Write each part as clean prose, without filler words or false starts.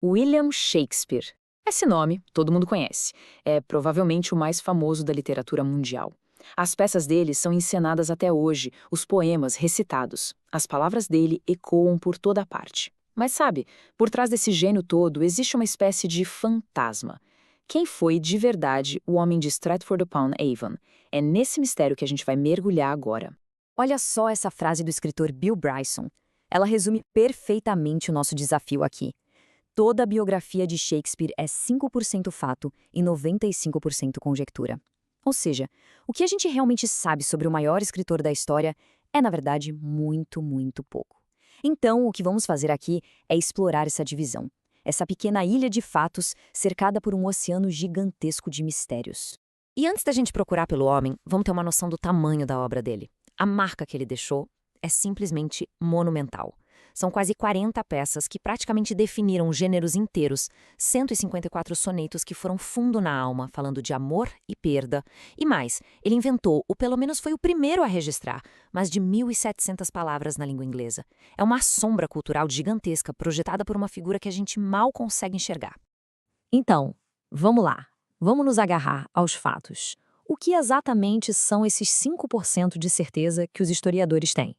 William Shakespeare. Esse nome todo mundo conhece. É provavelmente o mais famoso da literatura mundial. As peças dele são encenadas até hoje, os poemas recitados. As palavras dele ecoam por toda parte. Mas sabe, por trás desse gênio todo existe uma espécie de fantasma. Quem foi de verdade o homem de Stratford-upon-Avon? É nesse mistério que a gente vai mergulhar agora. Olha só essa frase do escritor Bill Bryson. Ela resume perfeitamente o nosso desafio aqui. Toda a biografia de Shakespeare é 5% fato e 95% conjectura. Ou seja, o que a gente realmente sabe sobre o maior escritor da história é, na verdade, muito, muito pouco. Então, o que vamos fazer aqui é explorar essa divisão, essa pequena ilha de fatos cercada por um oceano gigantesco de mistérios. E antes da gente procurar pelo homem, vamos ter uma noção do tamanho da obra dele. A marca que ele deixou é simplesmente monumental. São quase 40 peças que praticamente definiram gêneros inteiros, 154 sonetos que foram fundo na alma, falando de amor e perda. E mais, ele inventou, ou pelo menos foi o primeiro a registrar, mais de 1.700 palavras na língua inglesa. É uma sombra cultural gigantesca projetada por uma figura que a gente mal consegue enxergar. Então, vamos lá. Vamos nos agarrar aos fatos. O que exatamente são esses 5% de certeza que os historiadores têm?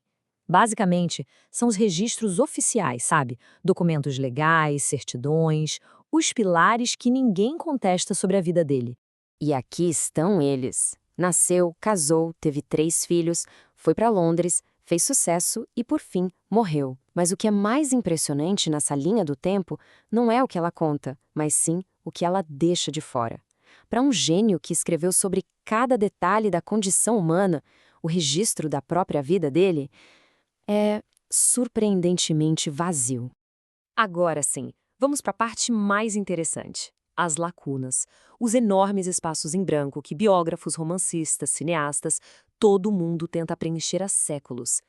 Basicamente, são os registros oficiais, sabe? Documentos legais, certidões, os pilares que ninguém contesta sobre a vida dele. E aqui estão eles. Nasceu, casou, teve 3 filhos, foi para Londres, fez sucesso e, por fim, morreu. Mas o que é mais impressionante nessa linha do tempo não é o que ela conta, mas sim o que ela deixa de fora. Para um gênio que escreveu sobre cada detalhe da condição humana, o registro da própria vida dele é surpreendentemente vazio. Agora sim, vamos para a parte mais interessante. As lacunas, os enormes espaços em branco que biógrafos, romancistas, cineastas, todo mundo tenta preencher há séculos.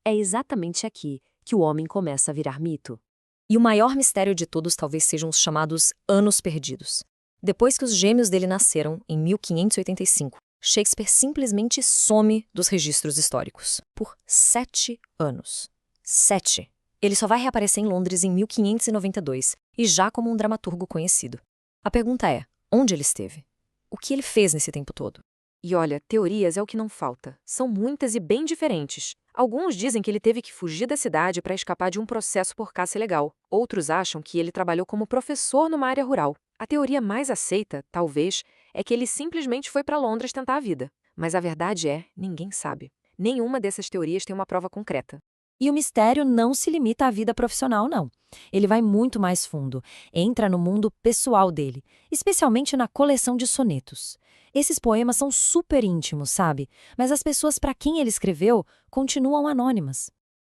É exatamente aqui que o homem começa a virar mito. E o maior mistério de todos talvez sejam os chamados anos perdidos. Depois que os gêmeos dele nasceram, em 1585, Shakespeare simplesmente some dos registros históricos. Por 7 anos. 7. Ele só vai reaparecer em Londres em 1592, e já como um dramaturgo conhecido. A pergunta é, onde ele esteve? O que ele fez nesse tempo todo? E olha, teorias é o que não falta. São muitas e bem diferentes. Alguns dizem que ele teve que fugir da cidade para escapar de um processo por caça ilegal. Outros acham que ele trabalhou como professor numa área rural. A teoria mais aceita, talvez, é que ele simplesmente foi para Londres tentar a vida. Mas a verdade é, ninguém sabe. Nenhuma dessas teorias tem uma prova concreta. E o mistério não se limita à vida profissional, não. Ele vai muito mais fundo, entra no mundo pessoal dele, especialmente na coleção de sonetos. Esses poemas são super íntimos, sabe? Mas as pessoas para quem ele escreveu continuam anônimas.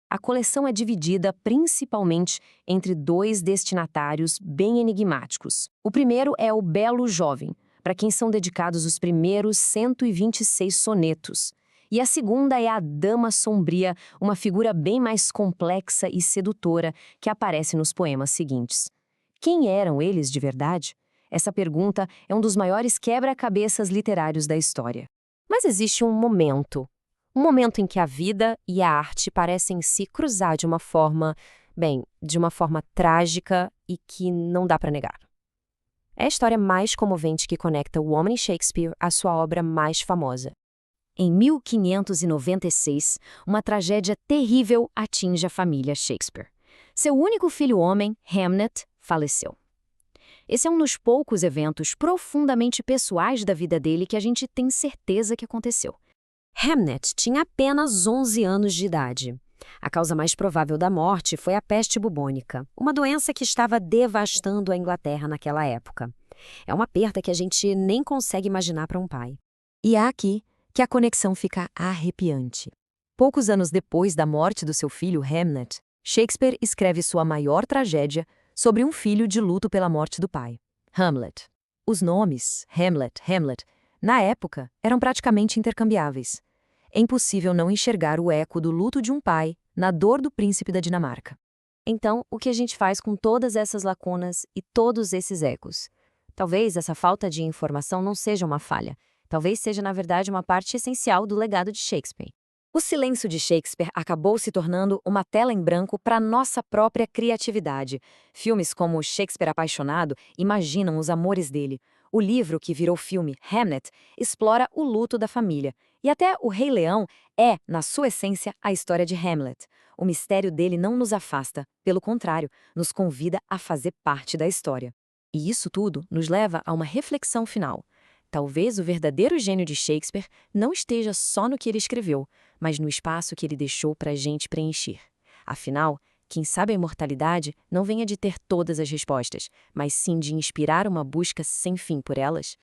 A coleção é dividida principalmente entre 2 destinatários bem enigmáticos. O primeiro é o Belo Jovem, para quem são dedicados os primeiros 126 sonetos. E a segunda é a Dama Sombria, uma figura bem mais complexa e sedutora que aparece nos poemas seguintes. Quem eram eles de verdade? Essa pergunta é um dos maiores quebra-cabeças literários da história. Mas existe um momento em que a vida e a arte parecem se cruzar de uma forma trágica e que não dá para negar. É a história mais comovente que conecta o homem Shakespeare à sua obra mais famosa. Em 1596, uma tragédia terrível atinge a família Shakespeare. Seu único filho homem, Hamnet, faleceu. Esse é um dos poucos eventos profundamente pessoais da vida dele que a gente tem certeza que aconteceu. Hamnet tinha apenas 11 anos de idade. A causa mais provável da morte foi a peste bubônica, uma doença que estava devastando a Inglaterra naquela época. É uma perda que a gente nem consegue imaginar para um pai. E é aqui que a conexão fica arrepiante. Poucos anos depois da morte do seu filho Hamnet, Shakespeare escreve sua maior tragédia sobre um filho de luto pela morte do pai, Hamlet. Os nomes, Hamlet, na época, eram praticamente intercambiáveis. É impossível não enxergar o eco do luto de um pai na dor do príncipe da Dinamarca. Então, o que a gente faz com todas essas lacunas e todos esses ecos? Talvez essa falta de informação não seja uma falha. Talvez seja, na verdade, uma parte essencial do legado de Shakespeare. O silêncio de Shakespeare acabou se tornando uma tela em branco para nossa própria criatividade. Filmes como Shakespeare Apaixonado imaginam os amores dele. O livro que virou filme, Hamlet, explora o luto da família. E até O Rei Leão é, na sua essência, a história de Hamlet. O mistério dele não nos afasta, pelo contrário, nos convida a fazer parte da história. E isso tudo nos leva a uma reflexão final. Talvez o verdadeiro gênio de Shakespeare não esteja só no que ele escreveu, mas no espaço que ele deixou para a gente preencher. Afinal, quem sabe a imortalidade não venha de ter todas as respostas, mas sim de inspirar uma busca sem fim por elas.